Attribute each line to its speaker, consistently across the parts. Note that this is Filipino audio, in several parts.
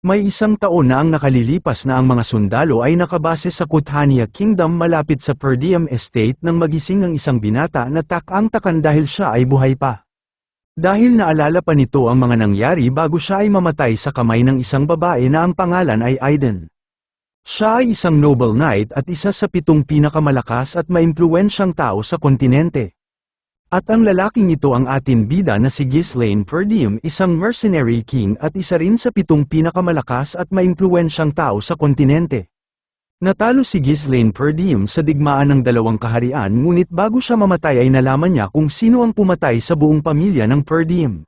Speaker 1: May 1 taon na ang nakalilipas na ang mga sundalo ay nakabase sa Kuthania Kingdom malapit sa Perdium Estate nang magising ang isang binata na tak-ang-takan dahil siya ay buhay pa. Dahil naalala pa nito ang mga nangyari bago siya ay mamatay sa kamay ng isang babae na ang pangalan ay Aiden. Siya ay isang noble knight at isa sa 7 pinakamalakas at maimpluwensyang tao sa kontinente. At ang lalaking ito ang ating bida na si Ghislaine Perdium, isang mercenary king at isa rin sa 7 pinakamalakas at maimpluwensyang tao sa kontinente. Natalo si Ghislaine Perdium sa digmaan ng 2 kaharian ngunit bago siya mamatay ay nalaman niya kung sino ang pumatay sa buong pamilya ng Perdium.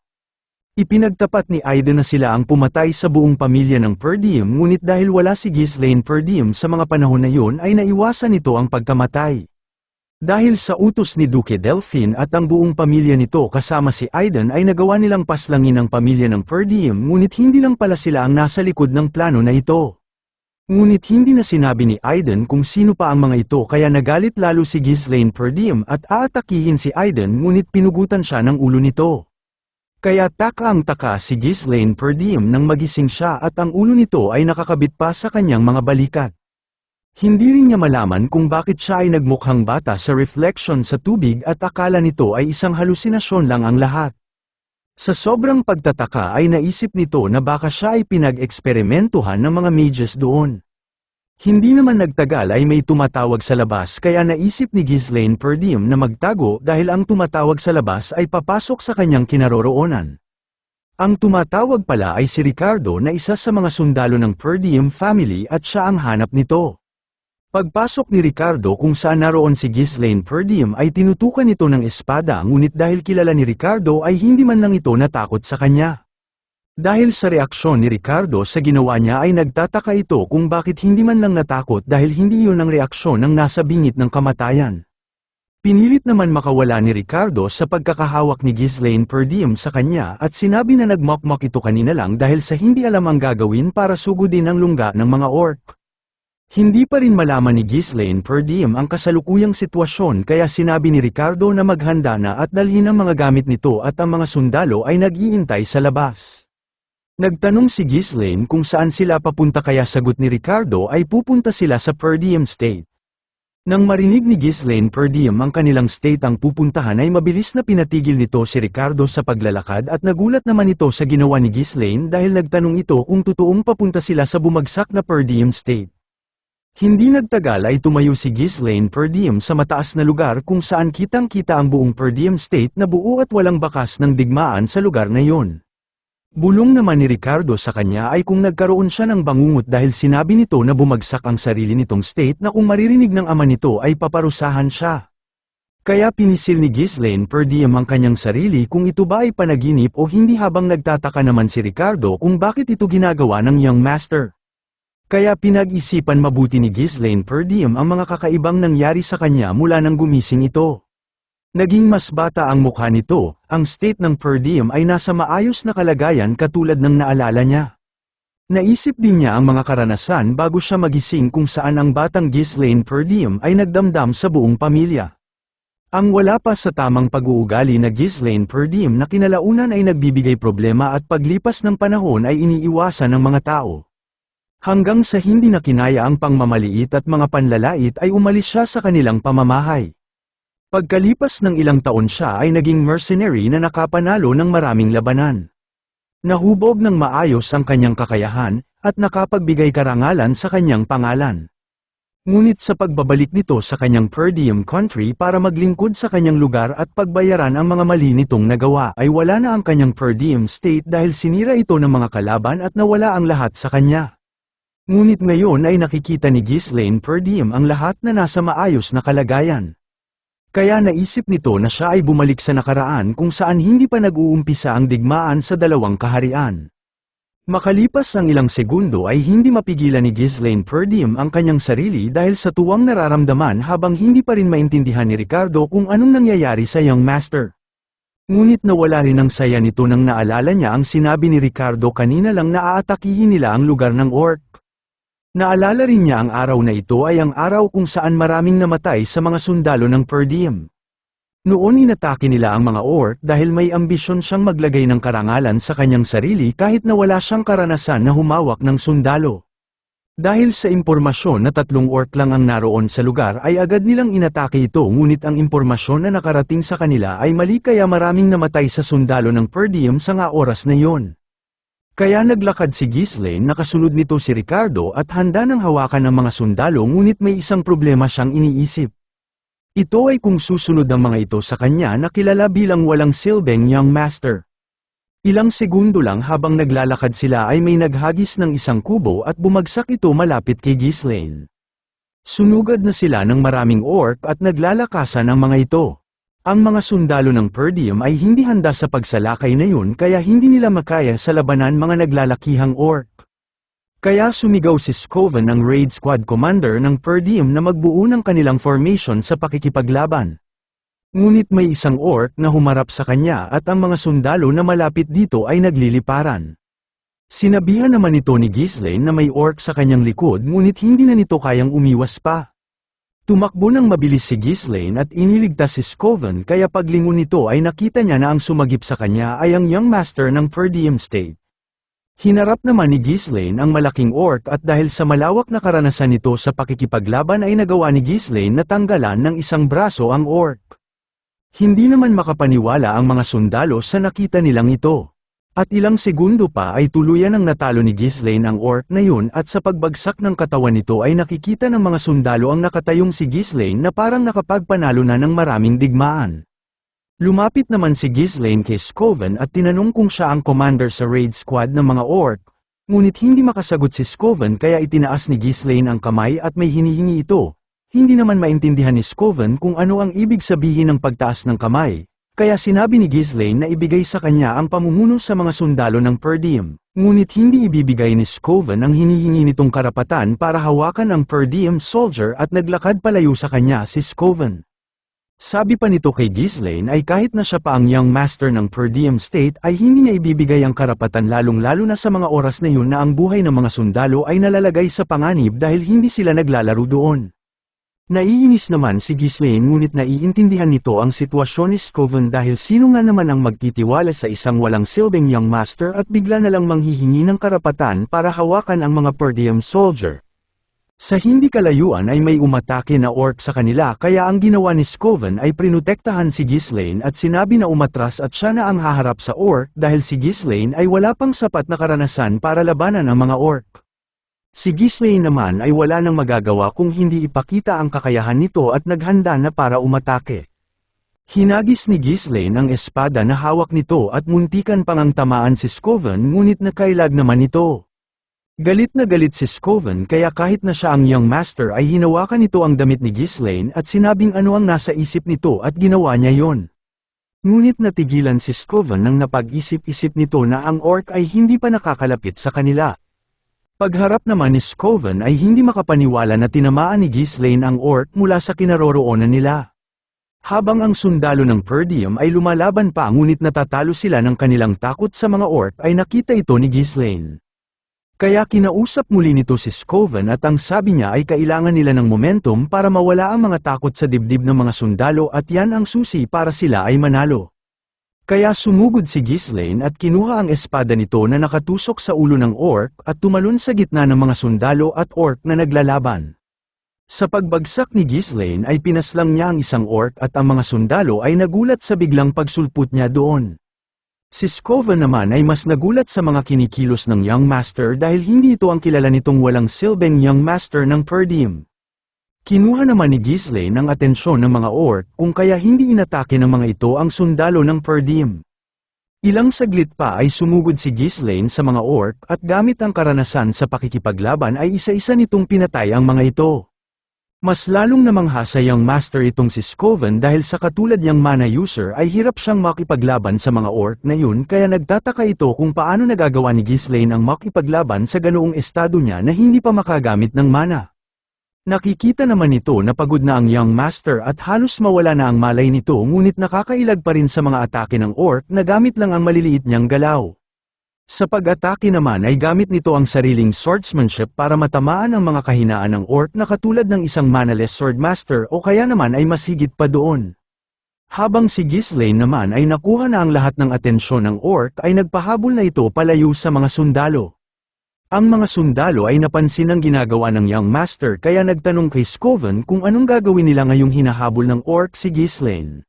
Speaker 1: Ipinagtapat ni Aiden na sila ang pumatay sa buong pamilya ng Perdium ngunit dahil wala si Ghislaine Perdium sa mga panahon na yun ay naiwasan nito ang pagkamatay. Dahil sa utos ni Duke Delphine at ang buong pamilya nito kasama si Aiden ay nagawa nilang paslangin ang pamilya ng Perdium ngunit hindi lang pala sila ang nasa likod ng plano na ito. Ngunit hindi na sinabi ni Aiden kung sino pa ang mga ito kaya nagalit lalo si Ghislaine Perdium at aatakihin si Aiden ngunit pinugutan siya ng ulo nito. Kaya taka si Ghislaine Perdium nang magising siya at ang ulo nito ay nakakabit pa sa kanyang mga balikat. Hindi rin niya malaman kung bakit siya ay nagmukhang bata sa reflection sa tubig at akala nito ay isang halusinasyon lang ang lahat. Sa sobrang pagtataka ay naisip nito na baka siya ay pinag-eksperimentuhan ng mga mages doon. Hindi naman nagtagal ay may tumatawag sa labas kaya naisip ni Ghislaine Perdium na magtago dahil ang tumatawag sa labas ay papasok sa kanyang kinaroroonan. Ang tumatawag pala ay si Ricardo na isa sa mga sundalo ng Perdium family at siya ang hanap nito. Pagpasok ni Ricardo kung saan naroon si Ghislaine Perdium ay tinutukan ito ng espada ngunit dahil kilala ni Ricardo ay hindi man lang ito natakot sa kanya. Dahil sa reaksyon ni Ricardo sa ginawa niya ay nagtataka ito kung bakit hindi man lang natakot dahil hindi iyon ang reaksyon ng nasa bingit ng kamatayan. Pinilit naman makawala ni Ricardo sa pagkakahawak ni Ghislaine Perdium sa kanya at sinabi na nagmokmok ito kanina lang dahil sa hindi alam ang gagawin para sugudin ang lungga ng mga orc. Hindi pa rin malaman ni Ghislaine Perdium ang kasalukuyang sitwasyon kaya sinabi ni Ricardo na maghanda na at dalhin ang mga gamit nito at ang mga sundalo ay nag-iintay sa labas. Nagtanong si Ghislaine kung saan sila papunta kaya sagot ni Ricardo ay pupunta sila sa Perdium State. Nang marinig ni Ghislaine Perdium ang kanilang state ang pupuntahan ay mabilis na pinatigil nito si Ricardo sa paglalakad at nagulat naman ito sa ginawa ni Ghislaine dahil nagtanong ito kung totoong papunta sila sa bumagsak na Perdium State. Hindi nagtagal ay tumayo si Ghislaine Perdium sa mataas na lugar kung saan kitang-kita ang buong Perdium State na buo at walang bakas ng digmaan sa lugar na yon. Bulong naman ni Ricardo sa kanya ay kung nagkaroon siya ng bangungot dahil sinabi nito na bumagsak ang sarili nitong state na kung maririnig ng ama nito ay paparusahan siya. Kaya pinisil ni Ghislaine Perdium ang kanyang sarili kung ito ba ay panaginip o hindi habang nagtataka naman si Ricardo kung bakit ito ginagawa ng young master. Kaya pinag-isipan mabuti ni Ghislaine Perdium ang mga kakaibang nangyari sa kanya mula nang gumising ito. Naging mas bata ang mukha nito, ang state ng Perdium ay nasa maayos na kalagayan katulad ng naalala niya. Naisip din niya ang mga karanasan bago siya magising kung saan ang batang Ghislaine Perdium ay nagdamdam sa buong pamilya. Ang wala pa sa tamang pag-uugali na Ghislaine Perdium na kinalaunan ay nagbibigay problema at paglipas ng panahon ay iniiwasan ng mga tao. Hanggang sa hindi na kinaya ang pangmamaliit at mga panlalait ay umalis siya sa kanilang pamamahay. Pagkalipas ng ilang taon siya ay naging mercenary na nakapanalo ng maraming labanan. Nahubog ng maayos ang kanyang kakayahan, at nakapagbigay karangalan sa kanyang pangalan. Ngunit sa pagbabalik nito sa kanyang Perdium country para maglingkod sa kanyang lugar at pagbayaran ang mga mali nitong nagawa ay wala na ang kanyang Perdium state dahil sinira ito ng mga kalaban at nawala ang lahat sa kanya. Ngunit ngayon ay nakikita ni Ghislaine Perdium ang lahat na nasa maayos na kalagayan. Kaya naisip nito na siya ay bumalik sa nakaraan kung saan hindi pa nag-uumpisa ang digmaan sa 2 kaharian. Makalipas ang ilang segundo ay hindi mapigilan ni Ghislaine Perdium ang kanyang sarili dahil sa tuwang nararamdaman habang hindi pa rin maintindihan ni Ricardo kung anong nangyayari sa young master. Ngunit nawala rin ang saya nito nang naalala niya ang sinabi ni Ricardo kanina lang na aatakihin nila ang lugar ng orc. Naalala rin niya ang araw na ito ay ang araw kung saan maraming namatay sa mga sundalo ng Perdium. Noon inatake nila ang mga orc dahil may ambisyon siyang maglagay ng karangalan sa kanyang sarili kahit na wala siyang karanasan na humawak ng sundalo. Dahil sa impormasyon na 3 orc lang ang naroon sa lugar ay agad nilang inatake ito, ngunit ang impormasyon na nakarating sa kanila ay mali, kaya maraming namatay sa sundalo ng Per Diem sa nga oras na iyon. Kaya naglakad si Ghislaine, nakasunod nito si Ricardo at handa ng hawakan ng mga sundalo, ngunit may isang problema siyang iniisip. Ito ay kung susunod ang mga ito sa kanya na kilala bilang walang silbing Young Master. Ilang segundo lang habang naglalakad sila ay may naghagis ng isang kubo at bumagsak ito malapit kay Ghislaine. Sunugad na sila ng maraming orc at naglalakasan ang mga ito. Ang mga sundalo ng Per Diem ay hindi handa sa pagsalakay na yun, kaya hindi nila makaya sa labanan mga naglalakihang orc. Kaya sumigaw si Scoven, ang raid squad commander ng Per Diem, na magbuo ng kanilang formation sa pakikipaglaban. Ngunit may isang orc na humarap sa kanya at ang mga sundalo na malapit dito ay nagliliparan. Sinabihan naman ito ni Ghislaine na may orc sa kanyang likod, ngunit hindi na nito kayang umiwas pa. Tumakbo ng mabilis si Ghislaine at iniligtas si Scoven, kaya paglingon nito ay nakita niya na ang sumagip sa kanya ay ang Young Master ng Per Diem State. Hinarap naman ni Ghislaine ang malaking orc at dahil sa malawak na karanasan nito sa pakikipaglaban ay nagawa ni Ghislaine na tanggalan ng isang braso ang orc. Hindi naman makapaniwala ang mga sundalo sa nakita nilang ito. At ilang segundo pa ay tuluyan ang natalo ni Ghislaine ang orc na yun, at sa pagbagsak ng katawan nito ay nakikita ng mga sundalo ang nakatayong si Ghislaine na parang nakapagpanalo na ng maraming digmaan. Lumapit naman si Ghislaine kay Scoven at tinanong kung siya ang commander sa raid squad ng mga orc, ngunit hindi makasagot si Scoven, kaya itinaas ni Ghislaine ang kamay at may hinihingi ito. Hindi naman maintindihan ni Scoven kung ano ang ibig sabihin ng pagtaas ng kamay, kaya sinabi ni Ghislaine na ibigay sa kanya ang pamumuno sa mga sundalo ng Per Diem, ngunit hindi ibibigay ni Scoven ang hinihingi nitong karapatan para hawakan ang Per Diem soldier, at naglakad palayo sa kanya si Scoven. Sabi pa nito kay Ghislaine ay kahit na siya pa ang Young Master ng Per Diem State ay hindi niya ibibigay ang karapatan, lalong-lalo na sa mga oras na yun na ang buhay ng mga sundalo ay nalalagay sa panganib dahil hindi sila naglalaro doon. Naiinis naman si Ghislaine, ngunit naiintindihan nito ang sitwasyon ni Scoven dahil sino nga naman ang magtitiwala sa isang walang silbing Young Master at bigla na lang manghihingi ng karapatan para hawakan ang mga Per Diem soldier. Sa hindi kalayuan ay may umatake na orc sa kanila, kaya ang ginawa ni Scoven ay prinotektahan si Ghislaine at sinabi na umatras at siya na ang haharap sa orc dahil si Ghislaine ay wala pang sapat na karanasan para labanan ang mga orc. Si Ghislaine naman ay wala nang magagawa kung hindi ipakita ang kakayahan nito at naghanda na para umatake. Hinagis ni Ghislaine ang espada na hawak nito at muntikan pang ang tamaan si Scoven, ngunit nakailag naman ito. Galit na galit si Scoven, kaya kahit na siya ang Young Master ay hinawakan nito ang damit ni Ghislaine at sinabing ano ang nasa isip nito at ginawa niya yon. Ngunit natigilan si Scoven nang napag-isip-isip nito na ang orc ay hindi pa nakakalapit sa kanila. Pagharap naman ni Scoven ay hindi makapaniwala na tinamaan ni Ghislaine ang orc mula sa kinaroroonan nila. Habang ang sundalo ng Per Diem ay lumalaban pa, ngunit natatalo sila ng kanilang takot sa mga orc, ay nakita ito ni Ghislaine. Kaya kinausap muli nito si Scoven at ang sabi niya ay kailangan nila ng momentum para mawala ang mga takot sa dibdib ng mga sundalo at yan ang susi para sila ay manalo. Kaya sumugod si Ghislaine at kinuha ang espada nito na nakatusok sa ulo ng orc at tumalon sa gitna ng mga sundalo at orc na naglalaban. Sa pagbagsak ni Ghislaine ay pinaslang niya ang isang orc at ang mga sundalo ay nagulat sa biglang pagsulput niya doon. Si Scoven naman ay mas nagulat sa mga kinikilos ng Young Master dahil hindi ito ang kilala nitong walang silbing Young Master ng Per Diem. Kinuha naman ni Ghislaine ang atensyon ng mga orc kung kaya hindi inatake ng mga ito ang sundalo ng Per Diem. Ilang saglit pa ay sumugod si Ghislaine sa mga orc at gamit ang karanasan sa pakikipaglaban ay isa-isa nitong pinatay ang mga ito. Mas lalong namangha sa Young Master itong si Scoven dahil sa katulad niyang mana user ay hirap siyang makipaglaban sa mga orc na yun, kaya nagtataka ito kung paano nagagawa ni Ghislaine ang makipaglaban sa ganoong estado niya na hindi pa makagamit ng mana. Nakikita naman ito na pagod na ang Young Master at halos mawala na ang malay nito, ngunit nakakailag pa rin sa mga atake ng orc na gamit lang ang maliliit niyang galaw. Sa pag-atake naman ay gamit nito ang sariling swordsmanship para matamaan ang mga kahinaan ng orc na katulad ng isang manaless swordmaster o kaya naman ay mas higit pa doon. Habang si Ghislaine naman ay nakuha na ang lahat ng atensyon ng orc ay nagpahabol na ito palayo sa mga sundalo. Ang mga sundalo ay napansin ang ginagawa ng young master kaya nagtanong kay Scoven kung anong gagawin nila ngayong hinahabol ng orc si Ghislaine.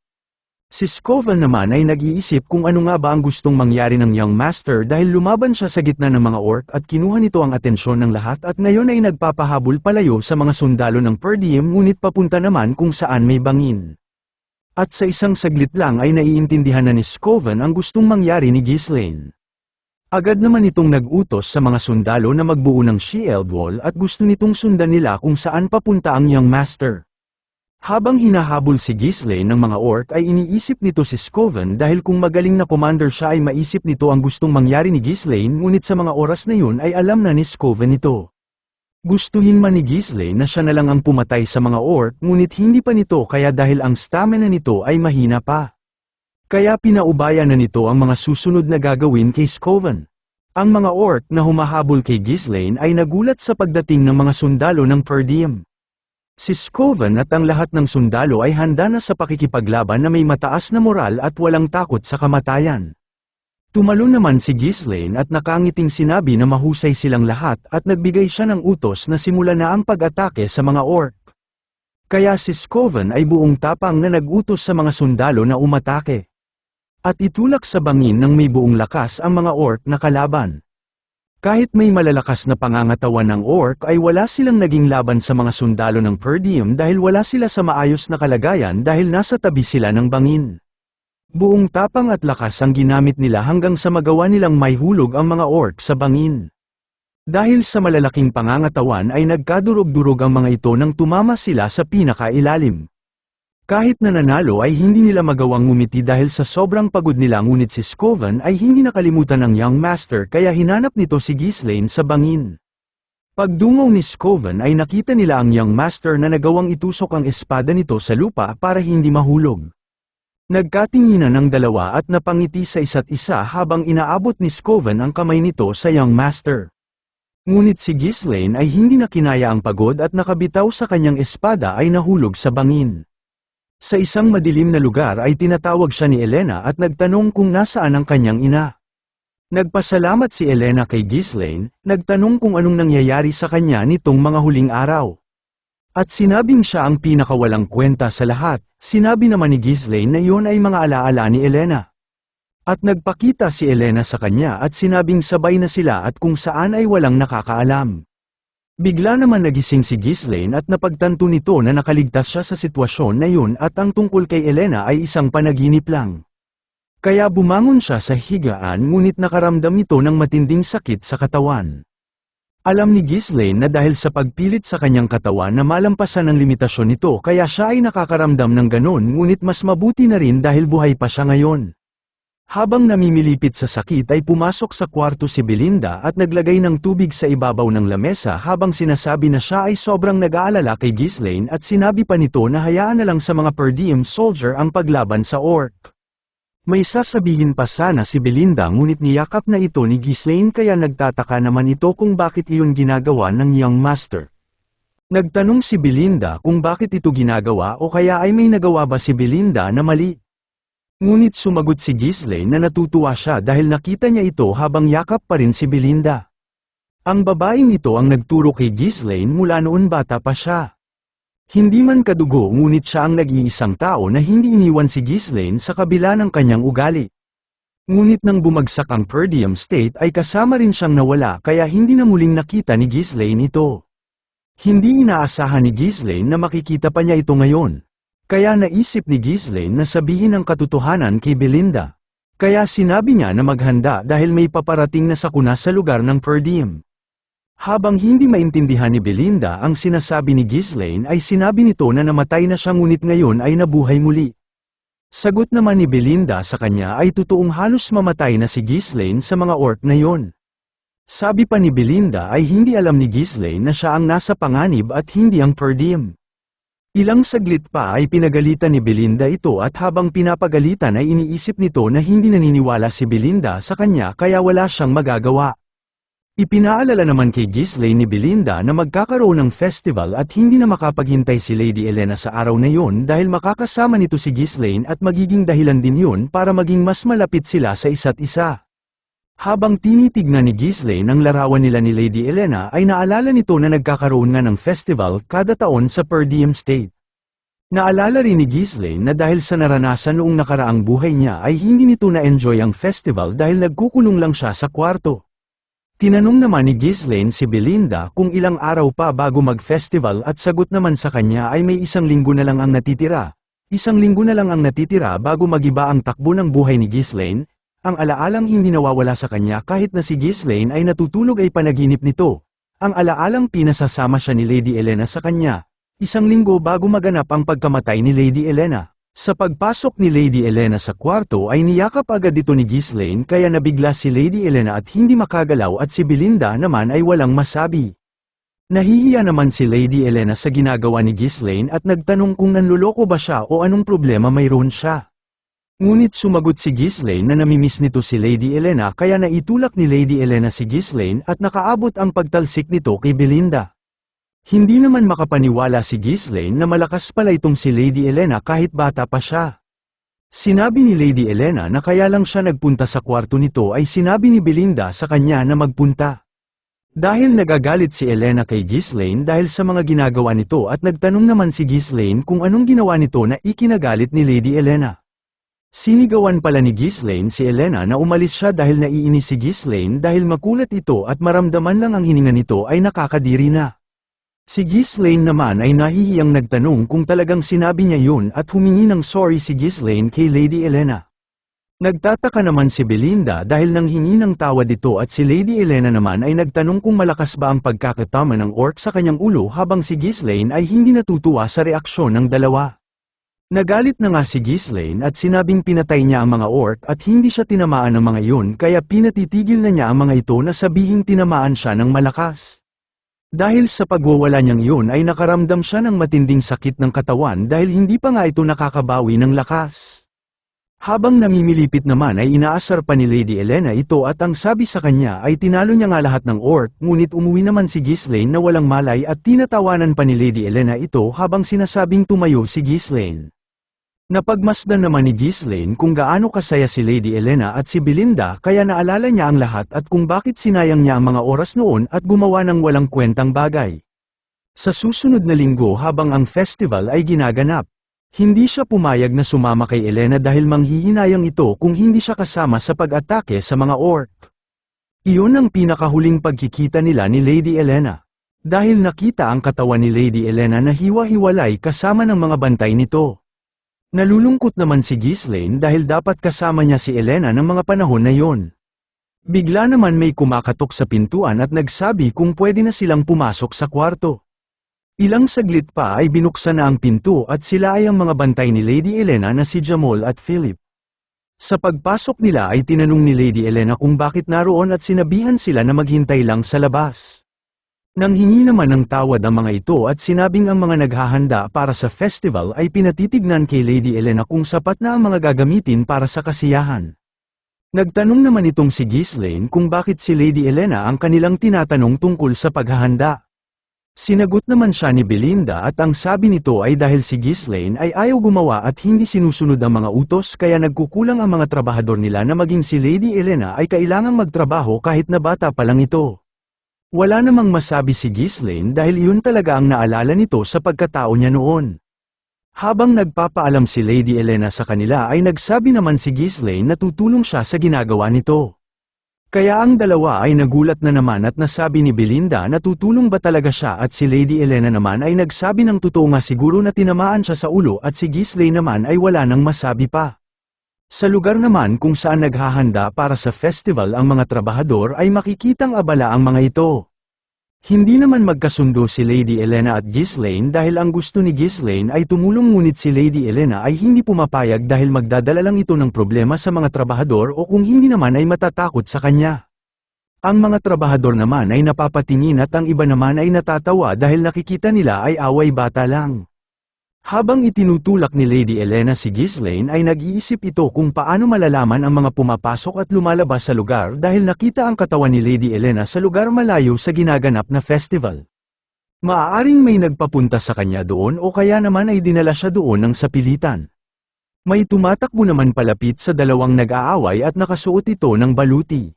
Speaker 1: Si Scoven naman ay nag-iisip kung ano nga ba ang gustong mangyari ng young master dahil lumaban siya sa gitna ng mga orc at kinuha nito ang atensyon ng lahat at ngayon ay nagpapahabol palayo sa mga sundalo ng Per Diem ngunit papunta naman kung saan may bangin. At sa isang saglit lang ay naiintindihan na ni Scoven ang gustong mangyari ni Ghislaine. Agad naman itong nag-utos sa mga sundalo na magbuo ng shield wall at gusto nitong sundan nila kung saan papunta ang young master. Habang hinahabol si Ghislaine ng mga orc ay iniisip nito si Scoven dahil kung magaling na commander siya ay maisip nito ang gustong mangyari ni Ghislaine ngunit sa mga oras na yun ay alam na ni Scoven ito. Gustuhin man ni Ghislaine na siya na lang ang pumatay sa mga orc ngunit hindi pa nito kaya dahil ang stamina nito ay mahina pa. Kaya pinaubaya na nito ang mga susunod na gagawin kay Scoven. Ang mga orc na humahabol kay Ghislaine ay nagulat sa pagdating ng mga sundalo ng Per Diem. Si Scoven at ang lahat ng sundalo ay handa na sa pakikipaglaban na may mataas na moral at walang takot sa kamatayan. Tumalon naman si Ghislaine at nakangiting sinabi na mahusay silang lahat at nagbigay siya ng utos na simulan na ang pag-atake sa mga orc. Kaya si Scoven ay buong tapang na nag-utos sa mga sundalo na umatake. At itulak sa bangin ng may buong lakas ang mga orc na kalaban. Kahit may malalakas na pangangatawan ng orc ay wala silang naging laban sa mga sundalo ng Per Diem dahil wala sila sa maayos na kalagayan dahil nasa tabi sila ng bangin. Buong tapang at lakas ang ginamit nila hanggang sa magawa nilang maihulog ang mga orc sa bangin. Dahil sa malalaking pangangatawan ay nagkadurog-durog ang mga ito nang tumama sila sa pinakailalim. Kahit nananalo ay hindi nila magawang ngumiti dahil sa sobrang pagod nila ngunit si Scoven ay hindi nakalimutan ng young master kaya hinanap nito si Ghislaine sa bangin. Pagdungaw ni Scoven ay nakita nila ang young master na nagawang itusok ang espada nito sa lupa para hindi mahulog. Nagkatinginan ang dalawa at napangiti sa isa't isa habang inaabot ni Scoven ang kamay nito sa young master. Ngunit si Ghislaine ay hindi na kinaya ang pagod at nakabitaw sa kanyang espada ay nahulog sa bangin. Sa isang madilim na lugar ay tinatawag siya ni Elena at nagtanong kung nasaan ang kanyang ina. Nagpasalamat si Elena kay Ghislaine, nagtanong kung anong nangyayari sa kanya nitong mga huling araw. At sinabing siya ang pinakawalang kwenta sa lahat, sinabi naman ni Ghislaine na iyon ay mga alaala ni Elena. At nagpakita si Elena sa kanya at sinabing sabay na sila at kung saan ay walang nakakaalam. Bigla naman nagising si Ghislaine at napagtanto nito na nakaligtas siya sa sitwasyon na yun at ang tungkol kay Elena ay isang panaginip lang. Kaya bumangon siya sa higaan ngunit nakaramdam ito ng matinding sakit sa katawan. Alam ni Ghislaine na dahil sa pagpilit sa kanyang katawan na malampasan ang limitasyon nito kaya siya ay nakakaramdam ng ganon ngunit mas mabuti na rin dahil buhay pa siya ngayon. Habang namimilipit sa sakit ay pumasok sa kwarto si Belinda at naglagay ng tubig sa ibabaw ng lamesa habang sinasabi na siya ay sobrang nag-aalala kay Ghislaine at sinabi pa nito na hayaan na lang sa mga Per Diem soldier ang paglaban sa orc. May sasabihin pa sana si Belinda ngunit niyakap na ito ni Ghislaine kaya nagtataka naman ito kung bakit iyon ginagawa ng young master. Nagtanong si Belinda kung bakit ito ginagawa o kaya ay may nagawa ba si Belinda na mali. Ngunit sumagot si Ghislaine na natutuwa siya dahil nakita niya ito habang yakap pa rin si Belinda. Ang babaeng ito ang nagturo kay Ghislaine mula noon bata pa siya. Hindi man kadugo ngunit siya ang nag-iisang tao na hindi iniwan si Ghislaine sa kabila ng kanyang ugali. Ngunit nang bumagsak ang Per Diem state ay kasama rin siyang nawala kaya hindi na muling nakita ni Ghislaine ito. Hindi inaasahan ni Ghislaine na makikita pa niya ito ngayon. Kaya naisip ni Ghislaine na sabihin ang katotohanan kay Belinda. Kaya sinabi niya na maghanda dahil may paparating na sakuna sa lugar ng Per Diem. Habang hindi maintindihan ni Belinda ang sinasabi ni Ghislaine ay sinabi nito na namatay na siya ngunit ngayon ay nabuhay muli. Sagot naman ni Belinda sa kanya ay totoong halos mamatay na si Ghislaine sa mga orc na yon. Sabi pa ni Belinda ay hindi alam ni Ghislaine na siya ang nasa panganib at hindi ang Per Diem. Ilang saglit pa ay pinagalitan ni Belinda ito at habang pinapagalitan ay iniisip nito na hindi naniniwala si Belinda sa kanya kaya wala siyang magagawa. Ipinaalala naman kay Ghislaine ni Belinda na magkakaroon ng festival at hindi na makapaghintay si Lady Elena sa araw na yon dahil makakasama nito si Ghislaine at magiging dahilan din yun para maging mas malapit sila sa isa't isa. Habang tinitignan ni Ghislaine ang larawan nila ni Lady Elena ay naalala nito na nagkakaroon nga ng festival kada taon sa Per Diem State. Naalala rin ni Ghislaine na dahil sa naranasan noong nakaraang buhay niya ay hindi nito na-enjoy ang festival dahil nagkukulong lang siya sa kwarto. Tinanong naman ni Ghislaine si Belinda kung ilang araw pa bago mag-festival at sagot naman sa kanya ay may 1 linggo na lang ang natitira. 1 linggo na lang ang natitira bago magiba ang takbo ng buhay ni Ghislaine. Ang alaalang hindi nawawala sa kanya kahit na si Ghislaine ay natutulog ay panaginip nito. Ang alaalang pinasasama siya ni Lady Elena sa kanya. 1 linggo bago maganap ang pagkamatay ni Lady Elena. Sa pagpasok ni Lady Elena sa kwarto ay niyakap agad ito ni Ghislaine kaya nabigla si Lady Elena at hindi makagalaw at si Belinda naman ay walang masabi. Nahihiya naman si Lady Elena sa ginagawa ni Ghislaine at nagtanong kung nanloloko ba siya o anong problema mayroon siya. Ngunit sumagot si Ghislaine na namimiss nito si Lady Elena kaya naitulak ni Lady Elena si Ghislaine at nakaabot ang pagtalsik nito kay Belinda. Hindi naman makapaniwala si Ghislaine na malakas pala itong si Lady Elena kahit bata pa siya. Sinabi ni Lady Elena na kaya lang siya nagpunta sa kwarto nito ay sinabi ni Belinda sa kanya na magpunta. Dahil nagagalit si Elena kay Ghislaine dahil sa mga ginagawa nito at nagtanong naman si Ghislaine kung anong ginawa nito na ikinagalit ni Lady Elena. Sinigawan pala ni Ghislaine si Elena na umalis siya dahil naiinis si Ghislaine dahil makulat ito at maramdaman lang ang hininga nito ay nakakadiri na. Si Ghislaine naman ay nahihiyang nagtanong kung talagang sinabi niya yun at humingi ng sorry si Ghislaine kay Lady Elena. Nagtataka naman si Belinda dahil nanghingi ng tawad ito at si Lady Elena naman ay nagtanong kung malakas ba ang pagkakatama ng orc sa kanyang ulo habang si Ghislaine ay hindi natutuwa sa reaksyon ng dalawa. Nagalit na nga si Ghislaine at sinabing pinatay niya ang mga orc at hindi siya tinamaan ng mga yun kaya pinatitigil na niya ang mga ito na sabihing tinamaan siya ng malakas. Dahil sa pagwawala niyang yun ay nakaramdam siya ng matinding sakit ng katawan dahil hindi pa nga ito nakakabawi ng lakas. Habang namimilipit naman ay inaasar pa ni Lady Elena ito at ang sabi sa kanya ay tinalo niya nga lahat ng orc ngunit umuwi naman si Ghislaine na walang malay at tinatawanan pa ni Lady Elena ito habang sinasabing tumayo si Ghislaine. Napagmasdan naman ni Ghislaine kung gaano kasaya si Lady Elena at si Belinda kaya naalala niya ang lahat at kung bakit sinayang niya ang mga oras noon at gumawa ng walang kwentang bagay. Sa susunod na linggo habang ang festival ay ginaganap, hindi siya pumayag na sumama kay Elena dahil manghihinayang ito kung hindi siya kasama sa pag-atake sa mga orc. Iyon ang pinakahuling pagkikita nila ni Lady Elena. Dahil nakita ang katawan ni Lady Elena na hiwa-hiwalay kasama ng mga bantay nito. Nalulungkot naman si Ghislaine dahil dapat kasama niya si Elena ng mga panahon na yon. Bigla naman may kumakatok sa pintuan at nagsabi kung pwede na silang pumasok sa kwarto. Ilang saglit pa ay binuksan na ang pinto at sila ay ang mga bantay ni Lady Elena na si Jamal at Philip. Sa pagpasok nila ay tinanong ni Lady Elena kung bakit naroon at sinabihan sila na maghintay lang sa labas. Nanghingi naman ng tawad ang mga ito at sinabing ang mga naghahanda para sa festival ay pinatitignan kay Lady Elena kung sapat na ang mga gagamitin para sa kasiyahan. Nagtanong naman itong si Ghislaine kung bakit si Lady Elena ang kanilang tinatanong tungkol sa paghahanda. Sinagot naman siya ni Belinda at ang sabi nito ay dahil si Ghislaine ay ayaw gumawa at hindi sinusunod ang mga utos kaya nagkukulang ang mga trabahador nila na maging si Lady Elena ay kailangang magtrabaho kahit na bata pa lang ito. Wala namang masabi si Ghislaine dahil iyon talaga ang naalala nito sa pagkatao niya noon. Habang nagpapaalam si Lady Elena sa kanila ay nagsabi naman si Ghislaine na tutulong siya sa ginagawa nito. Kaya ang dalawa ay nagulat na naman at nasabi ni Belinda na tutulong ba talaga siya at si Lady Elena naman ay nagsabi ng totoo nga siguro na tinamaan siya sa ulo at si Ghislaine naman ay wala nang masabi pa. Sa lugar naman kung saan naghahanda para sa festival ang mga trabahador ay makikitang abala ang mga ito. Hindi naman magkasundo si Lady Elena at Ghislaine dahil ang gusto ni Ghislaine ay tumulong ngunit si Lady Elena ay hindi pumapayag dahil magdadala lang ito ng problema sa mga trabahador o kung hindi naman ay matatakot sa kanya. Ang mga trabahador naman ay napapatingin at ang iba naman ay natatawa dahil nakikita nila ay away bata lang. Habang itinutulak ni Lady Elena si Ghislaine ay nag-iisip ito kung paano malalaman ang mga pumapasok at lumalabas sa lugar dahil nakita ang katawan ni Lady Elena sa lugar malayo sa ginaganap na festival. Maaaring may nagpapunta sa kanya doon o kaya naman ay dinala siya doon ng sapilitan. May tumatakbo naman palapit sa dalawang nag-aaway at nakasuot ito ng baluti.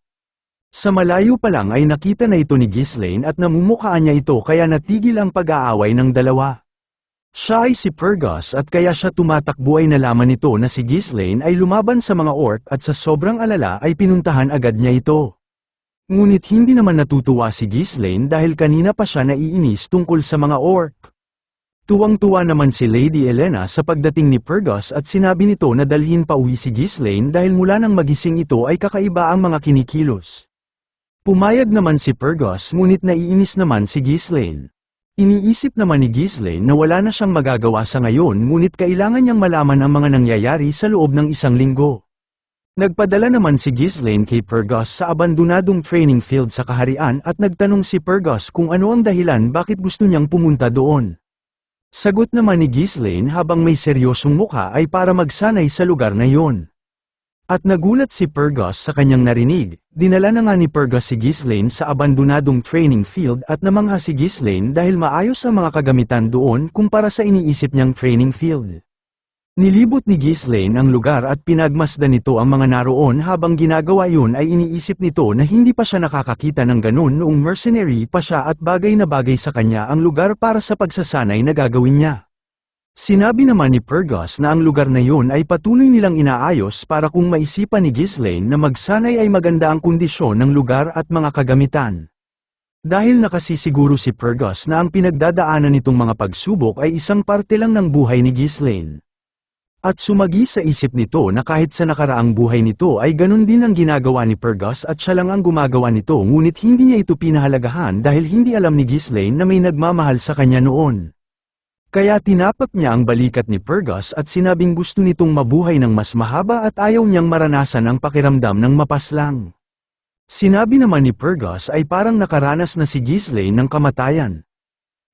Speaker 1: Sa malayo pa lang ay nakita na ito ni Ghislaine at namumukhaan niya ito kaya natigil ang pag-aaway ng dalawa. Siya ay si Fergus at kaya siya tumatakbo ay nalaman nito na si Ghislaine ay lumaban sa mga orc at sa sobrang alala ay pinuntahan agad niya ito. Ngunit hindi naman natutuwa si Ghislaine dahil kanina pa siya naiinis tungkol sa mga orc. Tuwang-tuwa naman si Lady Elena sa pagdating ni Fergus at sinabi nito na dalhin pa uwi si Ghislaine dahil mula nang magising ito ay kakaiba ang mga kinikilos. Pumayag naman si Fergus ngunit naiinis naman si Ghislaine. Iniisip naman ni Ghislaine na wala na siyang magagawa sa ngayon ngunit kailangan niyang malaman ang mga nangyayari sa loob ng isang linggo. Nagpadala naman si Ghislaine kay Fergus sa abandonadong training field sa kaharian at nagtanong si Fergus kung ano ang dahilan bakit gusto niyang pumunta doon. Sagot naman ni Ghislaine habang may seryosong mukha ay para magsanay sa lugar na yon. At nagulat si Fergus sa kanyang narinig, dinala na nga ni Fergus si Ghislaine sa abandonadong training field at namangha si Ghislaine dahil maayos ang mga kagamitan doon kumpara sa iniisip niyang training field. Nilibot ni Ghislaine ang lugar at pinagmasdan nito ang mga naroon habang ginagawa yun ay iniisip nito na hindi pa siya nakakakita ng ganun noong mercenary pa siya at bagay na bagay sa kanya ang lugar para sa pagsasanay na gagawin niya. Sinabi naman ni Fergus na ang lugar na yun ay patuloy nilang inaayos para kung maisipan ni Ghislaine na magsanay ay maganda ang kondisyon ng lugar at mga kagamitan. Dahil nakasisiguro si Fergus na ang pinagdadaanan nitong mga pagsubok ay isang parte lang ng buhay ni Ghislaine. At sumagi sa isip nito na kahit sa nakaraang buhay nito ay ganun din ang ginagawa ni Fergus at siya lang ang gumagawa nito ngunit hindi niya ito pinahalagahan dahil hindi alam ni Ghislaine na may nagmamahal sa kanya noon. Kaya tinapak niya ang balikat ni Fergus at sinabing gusto nitong mabuhay ng mas mahaba at ayaw niyang maranasan ang pakiramdam ng mapaslang. Sinabi naman ni Fergus ay parang nakaranas na si Ghislaine ng kamatayan.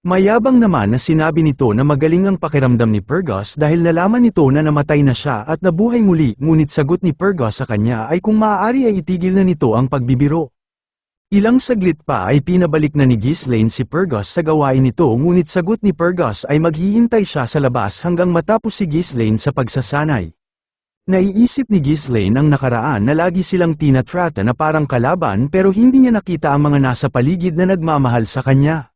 Speaker 1: Mayabang naman na sinabi nito na magaling ang pakiramdam ni Fergus dahil nalaman nito na namatay na siya at nabuhay muli ngunit sagot ni Fergus sa kanya ay kung maaari ay itigil na nito ang pagbibiro. Ilang saglit pa ay pinabalik na ni Ghislaine si Fergus sa gawain nito ngunit sagot ni Fergus ay maghihintay siya sa labas hanggang matapos si Ghislaine sa pagsasanay. Naiisip ni Ghislaine ang nakaraan na lagi silang tinatrata na parang kalaban pero hindi niya nakita ang mga nasa paligid na nagmamahal sa kanya.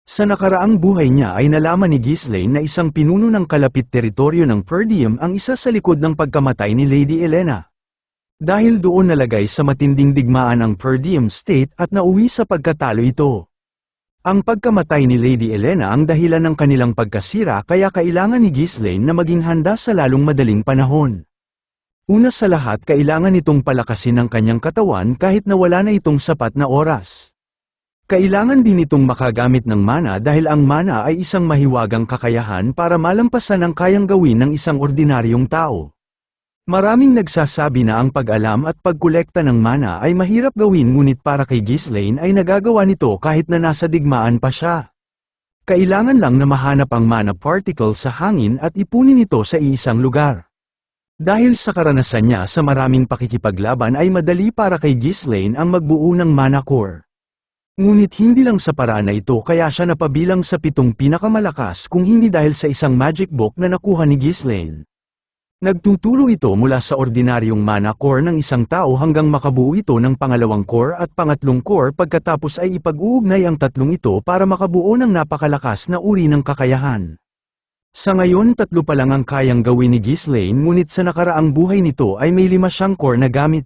Speaker 1: Sa nakaraang buhay niya ay nalaman ni Ghislaine na isang pinuno ng kalapit teritoryo ng Purdium ang isa sa likod ng pagkamatay ni Lady Elena. Dahil doon nalagay sa matinding digmaan ang Purdium State at nauwi sa pagkatalo ito. Ang pagkamatay ni Lady Elena ang dahilan ng kanilang pagkasira kaya kailangan ni Ghislaine na maging handa sa lalong madaling panahon. Una sa lahat kailangan itong palakasin ang kanyang katawan kahit na wala na itong sapat na oras. Kailangan din itong makagamit ng mana dahil ang mana ay isang mahiwagang kakayahan para malampasan ang kayang gawin ng isang ordinaryong tao. Maraming nagsasabi na ang pag-alam at pagkolekta ng mana ay mahirap gawin ngunit para kay Ghislaine ay nagagawa nito kahit na nasa digmaan pa siya. Kailangan lang na mahanap ang mana particle sa hangin at ipunin ito sa iisang lugar. Dahil sa karanasan niya sa maraming pakikipaglaban ay madali para kay Ghislaine ang magbuo ng mana core. Ngunit hindi lang sa paraan na ito kaya siya napabilang sa 7 pinakamalakas kung hindi dahil sa isang magic book na nakuha ni Ghislaine. Nagtutulong ito mula sa ordinaryong mana core ng isang tao hanggang makabuo ito ng pangalawang core at pangatlong core pagkatapos ay ipag-uugnay ang tatlong ito para makabuo ng napakalakas na uri ng kakayahan. Sa ngayon 3 pa lang ang kayang gawin ni Ghislaine ngunit sa nakaraang buhay nito ay may 5 siyang core na gamit.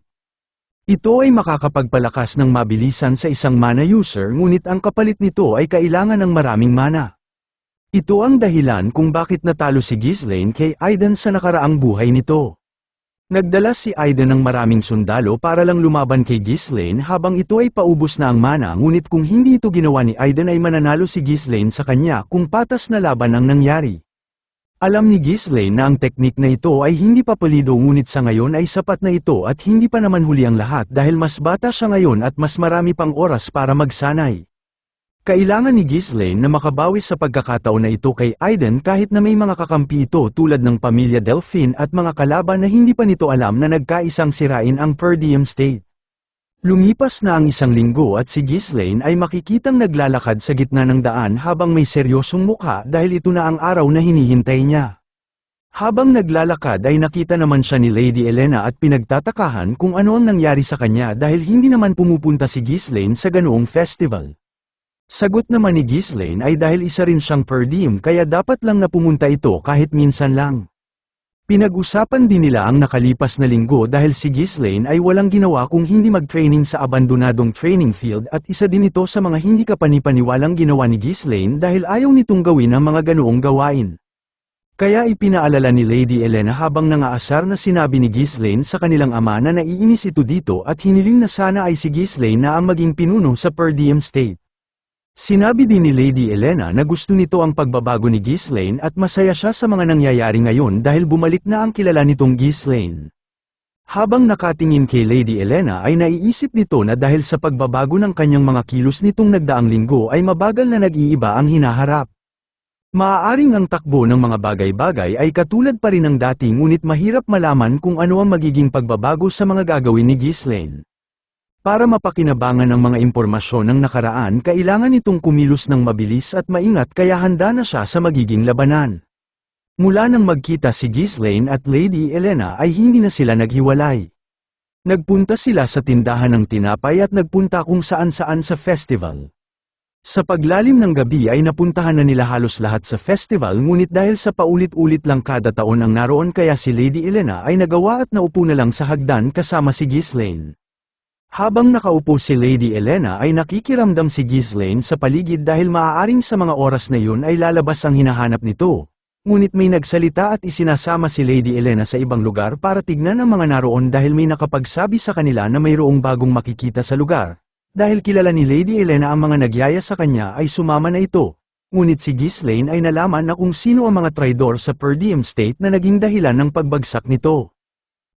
Speaker 1: Ito ay makakapagpalakas ng mabilisan sa isang mana user ngunit ang kapalit nito ay kailangan ng maraming mana. Ito ang dahilan kung bakit natalo si Ghislaine kay Aiden sa nakaraang buhay nito. Nagdala si Aiden ng maraming sundalo para lang lumaban kay Ghislaine habang ito ay paubos na ang mana ngunit kung hindi ito ginawa ni Aiden ay mananalo si Ghislaine sa kanya kung patas na laban ang nangyari. Alam ni Ghislaine na ang teknik na ito ay hindi pa pulido ngunit sa ngayon ay sapat na ito at hindi pa naman huli ang lahat dahil mas bata siya ngayon at mas marami pang oras para magsanay. Kailangan ni Ghislaine na makabawi sa pagkakataon na ito kay Aiden kahit na may mga kakampi ito tulad ng pamilya Delphine at mga kalaban na hindi pa nito alam na nagkaisang sirain ang Per Diem State. Lumipas na ang isang linggo at si Ghislaine ay makikitang naglalakad sa gitna ng daan habang may seryosong mukha dahil ito na ang araw na hinihintay niya. Habang naglalakad ay nakita naman siya ni Lady Elena at pinagtatakahan kung ano ang nangyari sa kanya dahil hindi naman pumupunta si Ghislaine sa ganoong festival. Sagot naman ni Ghislaine ay dahil isa rin siyang per diem kaya dapat lang na pumunta ito kahit minsan lang. Pinag-usapan din nila ang nakalipas na linggo dahil si Ghislaine ay walang ginawa kung hindi mag-training sa abandonadong training field at isa din ito sa mga hindi kapanipaniwalang ginawa ni Ghislaine dahil ayaw nitong gawin ang mga ganoong gawain. Kaya ipinaalala ni Lady Elena habang nangaasar na sinabi ni Ghislaine sa kanilang ama na naiinis ito dito at hiniling na sana ay si Ghislaine na ang maging pinuno sa Per Diem State. Sinabi din ni Lady Elena na gusto nito ang pagbabago ni Ghislaine at masaya siya sa mga nangyayari ngayon dahil bumalik na ang kilala nitong Ghislaine. Habang nakatingin kay Lady Elena ay naiisip nito na dahil sa pagbabago ng kanyang mga kilos nitong nagdaang linggo ay mabagal na nag-iiba ang hinaharap. Maaaring ang takbo ng mga bagay-bagay ay katulad pa rin ng dati ngunit mahirap malaman kung ano ang magiging pagbabago sa mga gagawin ni Ghislaine. Para mapakinabangan ang mga impormasyon ng nakaraan kailangan itong kumilos ng mabilis at maingat kaya handa na siya sa magiging labanan. Mula nang magkita si Ghislaine at Lady Elena ay hindi na sila naghiwalay. Nagpunta sila sa tindahan ng tinapay at nagpunta kung saan-saan sa festival. Sa paglalim ng gabi ay napuntahan na nila halos lahat sa festival ngunit dahil sa paulit-ulit lang kada taon ang naroon kaya si Lady Elena ay nagawa at naupo na lang sa hagdan kasama si Ghislaine. Habang nakaupo si Lady Elena ay nakikiramdam si Ghislaine sa paligid dahil maaaring sa mga oras na yun ay lalabas ang hinahanap nito. Ngunit may nagsalita at isinasama si Lady Elena sa ibang lugar para tignan ang mga naroon dahil may nakapagsabi sa kanila na mayroong bagong makikita sa lugar. Dahil kilala ni Lady Elena ang mga nagyaya sa kanya ay sumama na ito. Ngunit si Ghislaine ay nalaman na kung sino ang mga traidor sa Per Diem State na naging dahilan ng pagbagsak nito.